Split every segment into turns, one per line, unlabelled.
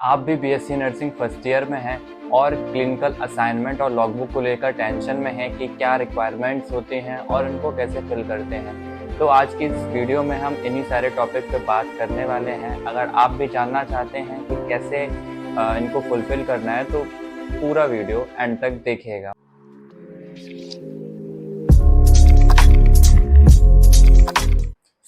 आप भी BSc nursing first year में हैं और क्लिनिकल असाइनमेंट और लॉगबुक को लेकर टेंशन में हैं कि क्या रिक्वायरमेंट्स होती हैं और इनको कैसे फिल करते हैं। तो आज की इस वीडियो में हम इन्हीं सारे टॉपिक पे बात करने वाले हैं। अगर आप भी जानना चाहते हैं कि कैसे इनको फुलफिल करना है तो पूरा वीडियो एंड तक देखिएगा।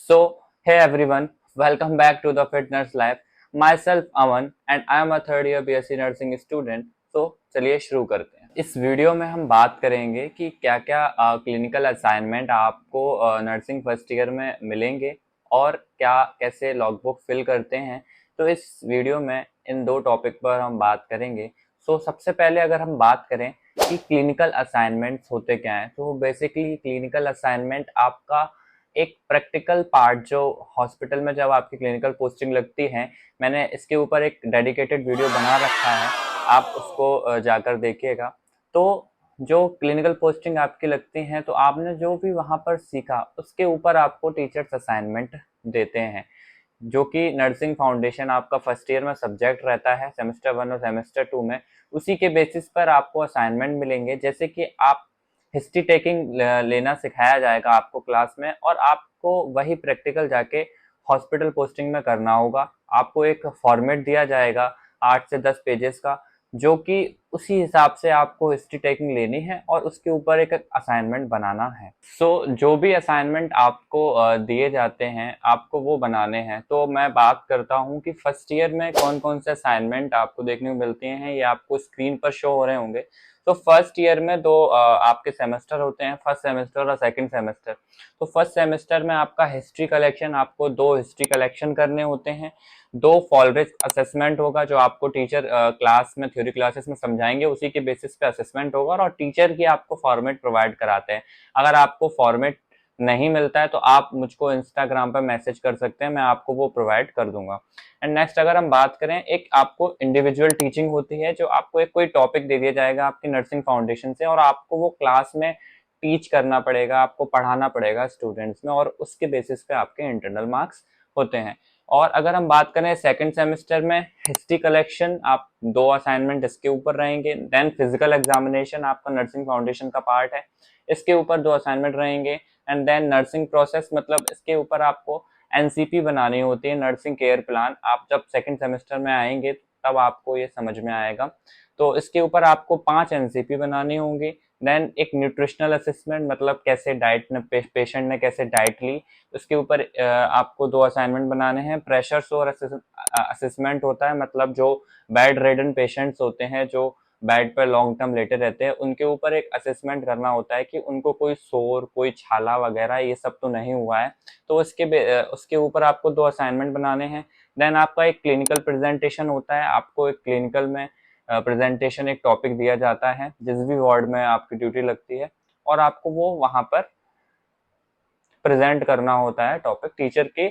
So, hey everyone, welcome back to the Fitness Life. Myself Aman and I am a third year BSc Nursing student. So, चलिए शुरू करते हैं। इस वीडियो में हम बात करेंगे कि क्या क्या क्लिनिकल असाइनमेंट आपको नर्सिंग फर्स्ट ईयर में मिलेंगे और क्या कैसे लॉगबुक फिल करते हैं। तो इस वीडियो में इन दो टॉपिक पर हम बात करेंगे। सबसे पहले अगर हम बात करें कि क्लिनिकल असाइनमेंट्स होते क्या हैं, तो बेसिकली क्लिनिकल असाइनमेंट आपका एक प्रैक्टिकल पार्ट जो हॉस्पिटल में जब आपकी क्लिनिकल पोस्टिंग लगती है, मैंने इसके ऊपर एक डेडिकेटेड वीडियो बना रखा है, आप उसको जाकर देखिएगा। तो जो क्लिनिकल पोस्टिंग आपकी लगती हैं तो आपने जो भी वहाँ पर सीखा उसके ऊपर आपको टीचर्स असाइनमेंट देते हैं, जो कि नर्सिंग फाउंडेशन आपका फर्स्ट ईयर में सब्जेक्ट रहता है सेमेस्टर 1 और सेमेस्टर 2 में। उसी के बेसिस पर आपको असाइनमेंट मिलेंगे, जैसे कि आप हिस्ट्री टेकिंग लेना सिखाया जाएगा आपको क्लास में और आपको वही प्रैक्टिकल जाके हॉस्पिटल पोस्टिंग में करना होगा। आपको एक फॉर्मेट दिया जाएगा 8 से 10 पेजेस का, जो कि उसी हिसाब से आपको हिस्ट्री टेकिंग लेनी है और उसके ऊपर एक असाइनमेंट बनाना है। जो भी असाइनमेंट आपको दिए जाते हैं आपको वो बनाने हैं। तो मैं बात करता हूँ कि फर्स्ट ईयर में कौन कौन से असाइनमेंट आपको देखने को मिलते हैं, ये आपको स्क्रीन पर शो हो रहे होंगे। तो फर्स्ट ईयर में दो आपके सेमेस्टर होते हैं, फर्स्ट सेमेस्टर और सेकंड सेमेस्टर। तो फर्स्ट सेमेस्टर में आपका हिस्ट्री कलेक्शन, आपको 2 हिस्ट्री कलेक्शन करने होते हैं, 2 फॉल रिस्क असेसमेंट होगा जो आपको टीचर क्लास में थ्योरी क्लासेस में समझाएंगे, उसी के बेसिस पे असेसमेंट होगा और टीचर की आपको फॉर्मेट प्रोवाइड कराते हैं। अगर आपको फॉर्मेट नहीं मिलता है तो आप मुझको इंस्टाग्राम पर मैसेज कर सकते हैं, मैं आपको वो प्रोवाइड कर दूंगा। एंड नेक्स्ट अगर हम बात करें, एक आपको इंडिविजुअल टीचिंग होती है, जो आपको एक कोई टॉपिक दे दिया जाएगा आपकी नर्सिंग फाउंडेशन से और आपको वो क्लास में टीच करना पड़ेगा, आपको पढ़ाना पड़ेगा स्टूडेंट्स में, और उसके बेसिस पे आपके इंटरनल मार्क्स होते हैं। और अगर हम बात करें सेकंड सेमेस्टर में, हिस्ट्री कलेक्शन आप 2 असाइनमेंट इसके ऊपर रहेंगे। देन फिजिकल एग्जामिनेशन आपका नर्सिंग फाउंडेशन का पार्ट है, इसके ऊपर 2 असाइनमेंट रहेंगे। एंड देन नर्सिंग प्रोसेस, मतलब इसके ऊपर आपको एनसीपी बनानी होती है, नर्सिंग केयर प्लान। आप जब सेकंड सेमेस्टर में आएंगे तब आपको ये समझ में आएगा। तो इसके ऊपर आपको 5 एनसीपी बनानी होंगी। देन एक न्यूट्रिशनल असेसमेंट, मतलब कैसे डाइट ने पेशेंट ने कैसे डाइट ली, उसके ऊपर आपको 2 असाइनमेंट बनाने हैं। प्रेशर सोर असेसमेंट होता है, मतलब जो बेड रिडन पेशेंट्स होते हैं, जो बेड पर लॉन्ग टर्म लेटे रहते हैं, उनके ऊपर एक असेसमेंट करना होता है कि उनको कोई सोर, कोई छाला वगैरह ये सब तो नहीं हुआ है। तो उसके ऊपर आपको 2 असाइनमेंट बनाने हैं। देन आपका एक क्लिनिकल प्रेजेंटेशन होता है, आपको एक क्लिनिकल में प्रेजेंटेशन एक टॉपिक दिया जाता है जिस भी वार्ड में आपकी ड्यूटी लगती है, और आपको वो वहां पर प्रेजेंट करना होता है टॉपिक टीचर के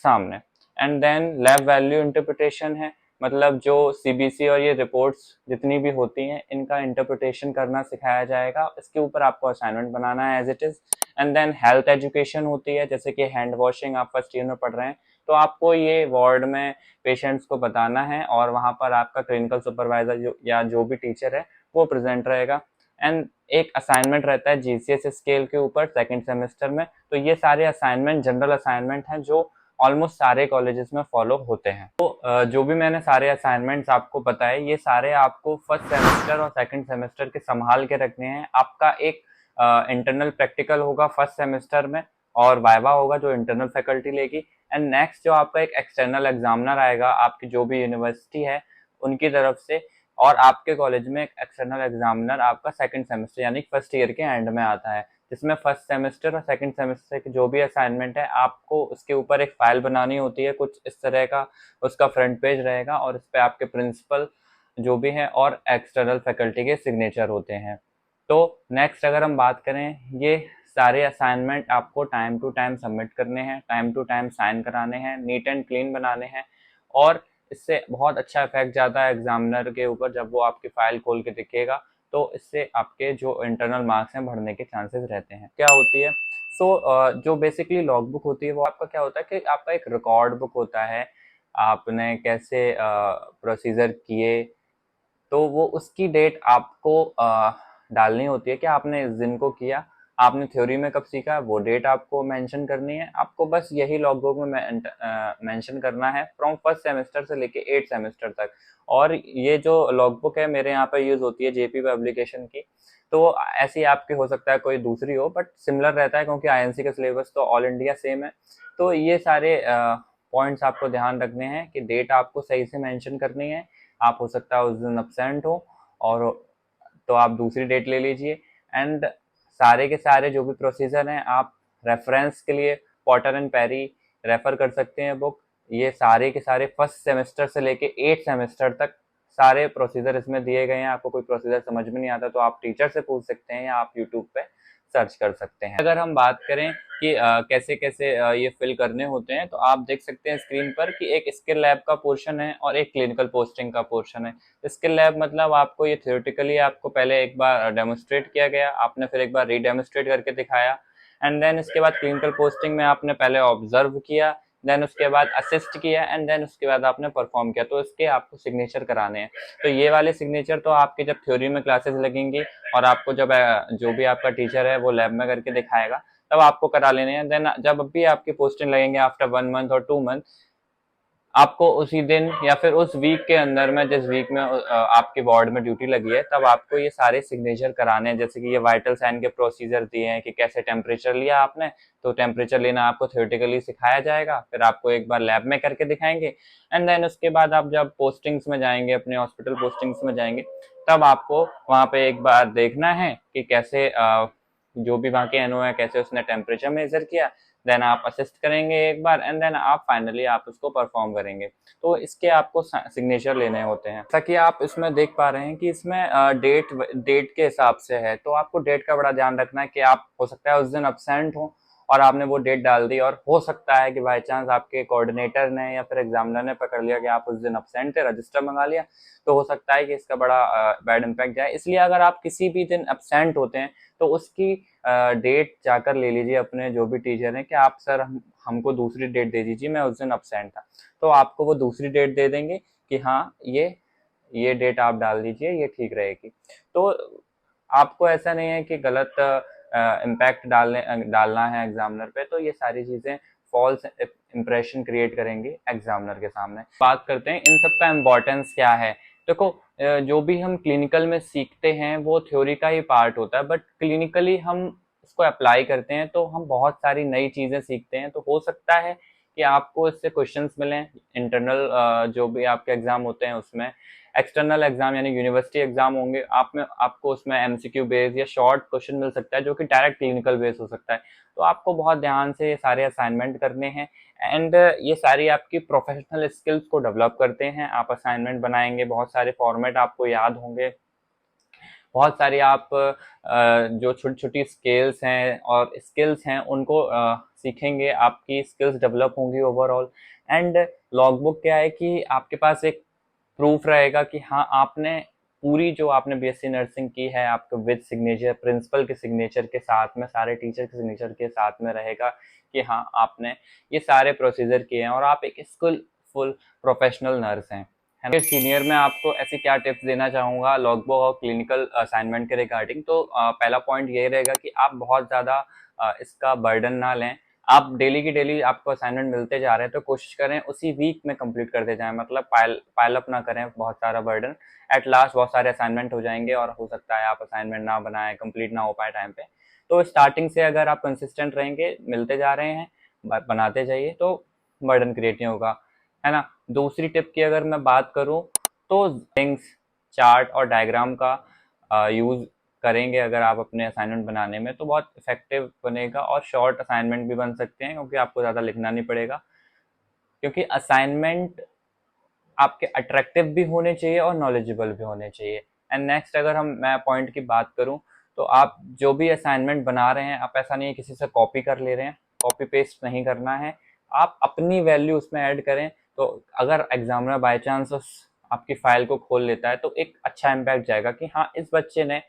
सामने। And then lab value interpretation है, मतलब जो सीबीसी और ये रिपोर्ट्स जितनी भी होती हैं इनका इंटरप्रिटेशन करना सिखाया जाएगा, इसके ऊपर आपको असाइनमेंट बनाना है as it is. And then health education होती है, जैसे कि हैंड वॉशिंग आप फर्स्ट ईयर में पढ़ रहे हैं तो आपको ये वार्ड में पेशेंट्स को बताना है और वहां पर आपका क्लिनिकल सुपरवाइजर या जो भी टीचर है वो प्रेजेंट रहेगा। एंड एक असाइनमेंट रहता है जीसीएस स्केल के ऊपर सेकंड सेमेस्टर में। तो ये सारे असाइनमेंट जनरल असाइनमेंट हैं जो ऑलमोस्ट सारे कॉलेजेस में फॉलो होते हैं। तो जो भी मैंने सारे असाइनमेंट्स आपको बताए, ये सारे आपको फर्स्ट सेमेस्टर और सेकंड सेमेस्टर के संभाल के रखने हैं। आपका एक इंटरनल प्रैक्टिकल होगा फर्स्ट सेमेस्टर में और वाइवा होगा जो इंटरनल फैकल्टी लेगी। एंड नेक्स्ट जो आपका एक एक्सटर्नल एग्जामिनर आएगा आपकी जो भी यूनिवर्सिटी है उनकी तरफ से, और आपके कॉलेज में एक एक्सटर्नल एग्जामिनर आपका सेकंड सेमेस्टर यानी फर्स्ट ईयर के एंड में आता है, जिसमें फर्स्ट सेमेस्टर और सेकंड सेमेस्टर के जो भी असाइनमेंट है आपको उसके ऊपर एक फाइल बनानी होती है, कुछ इस तरह का उसका फ्रंट पेज रहेगा और इस पे आपके प्रिंसिपल जो भी हैं और एक्सटर्नल फैकल्टी के सिग्नेचर होते हैं। तो नेक्स्ट अगर हम बात करें, ये सारे असाइनमेंट आपको टाइम टू टाइम सबमिट करने हैं, टाइम टू टाइम साइन कराने हैं, नीट एंड क्लीन बनाने हैं, और इससे बहुत अच्छा इफेक्ट जाता है एग्जामिनर के ऊपर जब वो आपकी फाइल खोल के दिखेगा। तो इससे आपके जो इंटरनल मार्क्स हैं बढ़ने के चांसेस रहते हैं। क्या होती है, जो बेसिकली लॉग बुक होती है वो आपका क्या होता है कि आपका एक रिकॉर्ड बुक होता है आपने कैसे प्रोसीजर किए, तो वो उसकी डेट आपको डालनी होती है कि आपने इस दिन को किया, आपने थ्योरी में कब सीखा, वो डेट आपको मेंशन करनी है। आपको बस यही लॉगबुक में मेंशन करना है फ्रॉम फर्स्ट सेमेस्टर से लेके 8 सेमेस्टर तक। और ये जो लॉगबुक है मेरे यहाँ पर यूज होती है जेपी पब्लिकेशन की, तो ऐसी आपकी हो सकता है कोई दूसरी हो, बट सिमिलर रहता है क्योंकि आईएनसी का सिलेबस तो ऑल इंडिया सेम है। तो ये सारे पॉइंट्स आपको ध्यान रखने हैं कि डेट आपको सही से मेंशन करनी है। आप हो सकता है उस दिन अब्सेंट हो, और तो आप दूसरी डेट ले लीजिए। एंड सारे के सारे जो भी प्रोसीजर हैं आप रेफरेंस के लिए पॉटर एंड पेरी रेफर कर सकते हैं बुक। ये सारे के सारे फर्स्ट सेमेस्टर से लेके 8 सेमेस्टर तक सारे प्रोसीजर इसमें दिए गए हैं। आपको कोई प्रोसीजर समझ में नहीं आता तो आप टीचर से पूछ सकते हैं या आप यूट्यूब पे सर्च कर सकते हैं। अगर हम बात करें कि कैसे कैसे ये फिल करने होते हैं, तो आप देख सकते हैं स्क्रीन पर कि एक स्किल लैब का पोर्शन है और एक क्लिनिकल पोस्टिंग का पोर्शन है। स्किल लैब मतलब आपको ये थ्योरेटिकली आपको पहले एक बार डेमोस्ट्रेट किया गया, आपने फिर एक बार रीडेमोस्ट्रेट करके दिखाया, एंड देन इसके बाद क्लिनिकल पोस्टिंग में आपने पहले ऑब्जर्व किया, देन उसके बाद असिस्ट किया, एंड देन उसके बाद आपने परफॉर्म किया। तो इसके आपको सिग्नेचर कराने हैं। तो ये वाले सिग्नेचर तो आपके जब थ्योरी में क्लासेस लगेंगी और आपको जब जो भी आपका टीचर है वो लैब में करके दिखाएगा तब आपको करा लेने हैं। देन जब भी आपकी पोस्टिंग लगेंगे आफ्टर 1 मंथ और 2 मंथ, आपको उसी दिन या फिर उस वीक के अंदर में, जिस वीक में आपके वार्ड में ड्यूटी लगी है, तब आपको ये सारे सिग्नेचर कराने हैं। जैसे कि ये वाइटल साइन के प्रोसीजर दिए हैं कि कैसे टेम्परेचर लिया आपने, तो टेम्परेचर लेना आपको थ्योरेटिकली सिखाया जाएगा, फिर आपको एक बार लैब में करके दिखाएंगे, एंड देन उसके बाद आप जब पोस्टिंग्स में जाएंगे, अपने हॉस्पिटल पोस्टिंग्स में जाएंगे, तब आपको वहाँ पे एक बार देखना है कि कैसे जो भी वहाँ के एनओ है कैसे उसने टेम्परेचर मेजर किया, देन आप असिस्ट करेंगे एक बार, एंड देन आप फाइनली आप उसको परफॉर्म करेंगे। तो इसके आपको सिग्नेचर लेने होते हैं। जैसा कि आप इसमें देख पा रहे हैं कि इसमें डेट के हिसाब से है, तो आपको डेट का बड़ा ध्यान रखना है कि आप हो सकता है उस दिन अब्सेंट हो और आपने वो डेट डाल दी, और हो सकता है कि बाई चांस आपके कोऑर्डिनेटर ने या फिर एग्जामिनर ने पकड़ लिया कि आप उस दिन अब्सेंट थे, रजिस्टर मंगा लिया, तो हो सकता है कि इसका बड़ा बैड इम्पैक्ट जाए। इसलिए अगर आप किसी भी दिन अब्सेंट होते हैं तो उसकी डेट जाकर ले लीजिए अपने जो भी टीचर हैं कि आप सर हमको दूसरी डेट दे दीजिए, मैं उस दिन अब्सेंट था, तो आपको वो दूसरी डेट दे देंगे कि हाँ ये डेट आप डाल दीजिए, ये ठीक रहेगी। तो आपको ऐसा नहीं है कि गलत इम्पैक्ट डालना है एग्जामिनर पे, तो ये सारी चीज़ें फॉल्स इंप्रेशन क्रिएट करेंगी एग्जामिनर के सामने। बात करते हैं इन सब का इम्पोर्टेंस क्या है। देखो, जो भी हम क्लिनिकल में सीखते हैं वो थ्योरी का ही पार्ट होता है, बट क्लिनिकली हम उसको अप्लाई करते हैं तो हम बहुत सारी नई चीज़ें सीखते हैं। तो हो सकता है कि आपको इससे क्वेश्चंस मिलें इंटरनल जो भी आपके एग्जाम होते हैं उसमें। एक्सटर्नल एग्जाम यानी यूनिवर्सिटी एग्जाम होंगे, आपको उसमें एमसीक्यू बेस या शॉर्ट क्वेश्चन मिल सकता है जो कि डायरेक्ट क्लिनिकल बेस हो सकता है। तो आपको बहुत ध्यान से ये सारे असाइनमेंट करने हैं, एंड ये सारी आपकी प्रोफेशनल स्किल्स को डेवलप करते हैं। आप असाइनमेंट बनाएंगे, बहुत सारे फॉर्मेट आपको याद होंगे, बहुत सारी आप जो छोटी छोटी स्किल्स हैं उनको सीखेंगे, आपकी स्किल्स डेवलप होंगी ओवरऑल। एंड लॉगबुक क्या है कि आपके पास एक प्रूफ रहेगा कि हाँ आपने पूरी जो आपने बीएससी नर्सिंग की है, आपको विद सिग्नेचर, प्रिंसिपल के सिग्नेचर के साथ में, सारे टीचर के सिग्नेचर के साथ में रहेगा कि हाँ आपने ये सारे प्रोसीजर किए हैं और आप एक स्किलफुल प्रोफेशनल नर्स हैं। है सीनियर में आपको ऐसे क्या टिप्स देना चाहूँगा लॉगबुक और क्लिनिकल असाइनमेंट के रिगार्डिंग। तो पहला पॉइंट ये रहेगा कि आप बहुत ज़्यादा इसका बर्डन ना लें। आप डेली की डेली आपको असाइनमेंट मिलते जा रहे हैं तो कोशिश करें उसी वीक में कंप्लीट करते जाएं, मतलब पाइल अप ना करें बहुत सारा बर्डन। एट लास्ट बहुत सारे असाइनमेंट हो जाएंगे और हो सकता है आप असाइनमेंट ना बनाएं, कंप्लीट ना हो पाए टाइम पे। तो स्टार्टिंग से अगर आप कंसिस्टेंट रहेंगे, मिलते जा रहे हैं, बनाते जाइए, तो बर्डन क्रिएट नहीं होगा, है ना। दूसरी टिप की अगर मैं बात करूं तो लिंक्स, चार्ट और डायग्राम का यूज़ करेंगे अगर आप अपने असाइनमेंट बनाने में, तो बहुत इफेक्टिव बनेगा और शॉर्ट असाइनमेंट भी बन सकते हैं क्योंकि आपको ज़्यादा लिखना नहीं पड़ेगा। क्योंकि असाइनमेंट आपके अट्रैक्टिव भी होने चाहिए और नॉलेजेबल भी होने चाहिए। एंड नेक्स्ट अगर मैं पॉइंट की बात करूं तो आप जो भी असाइनमेंट बना रहे हैं, आप ऐसा नहीं है किसी से कॉपी कर ले रहे हैं, कॉपी पेस्ट नहीं करना है, आप अपनी वैल्यू उसमें ऐड करें। तो अगर एग्जामिनर बाय चांस उस आपकी फाइल को खोल लेता है तो एक अच्छा इम्पैक्ट जाएगा कि हाँ इस बच्चे ने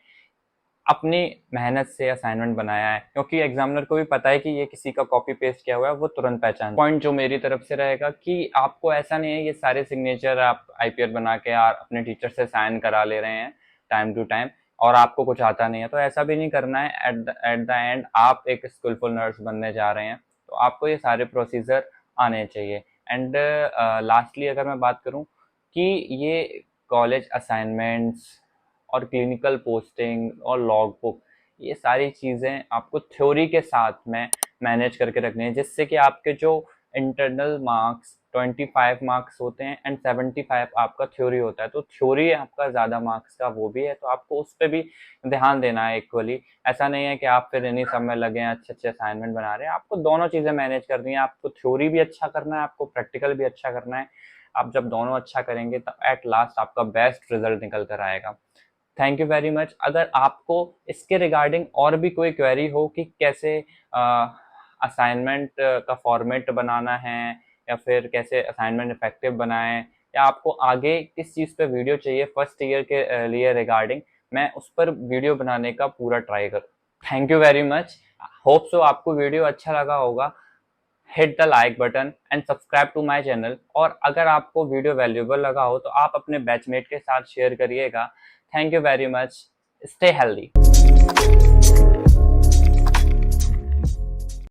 अपनी मेहनत से असाइनमेंट बनाया है, क्योंकि एग्जामिनर को भी पता है कि ये किसी का कॉपी पेस्ट किया हुआ है, वो तुरंत पहचान। पॉइंट जो मेरी तरफ से रहेगा कि आपको ऐसा नहीं है ये सारे सिग्नेचर आप आईपीआर बना के अपने टीचर से साइन करा ले रहे हैं टाइम टू टाइम और आपको कुछ आता नहीं है, तो ऐसा भी नहीं करना है। एट द एंड आप एक स्किलफुल नर्स बनने जा रहे हैं, तो आपको ये सारे प्रोसीजर आने चाहिए। एंड लास्टली अगर मैं बात करूं कि ये कॉलेज असाइनमेंट्स और क्लिनिकल पोस्टिंग और लॉग बुक, ये सारी चीज़ें आपको थ्योरी के साथ में मैनेज करके रखनी है, जिससे कि आपके जो इंटरनल मार्क्स 25 मार्क्स होते हैं एंड 75 आपका थ्योरी होता है, तो थ्योरी आपका ज़्यादा मार्क्स का वो भी है, तो आपको उस पर भी ध्यान देना है इक्वली। ऐसा नहीं है कि आप फिर इन्हीं सब में लगे हैं, अच्छे अच्छे असाइनमेंट बना रहे हैं। आपको दोनों चीज़ें मैनेज करनी है, आपको थ्योरी भी अच्छा करना है, आपको प्रैक्टिकल भी अच्छा करना है। आप जब दोनों अच्छा करेंगे तो एट लास्ट आपका बेस्ट रिजल्ट निकल कर आएगा। Thank you very much. अगर आपको इसके रिगार्डिंग और भी कोई क्वेरी हो कि कैसे असाइनमेंट का फॉर्मेट बनाना है या फिर कैसे असाइनमेंट इफेक्टिव बनाएं, या आपको आगे किस चीज़ पे वीडियो चाहिए फर्स्ट ईयर के लिए रिगार्डिंग, मैं उस पर वीडियो बनाने का पूरा ट्राई करूँ। Thank you very much. Hope so आपको वीडियो अच्छा लगा होगा। Hit the like button and subscribe to my channel. और अगर आपको वीडियो वैल्यूएबल लगा हो तो आप अपने बैचमेट के साथ शेयर करिएगा। Thank you very much. Stay healthy.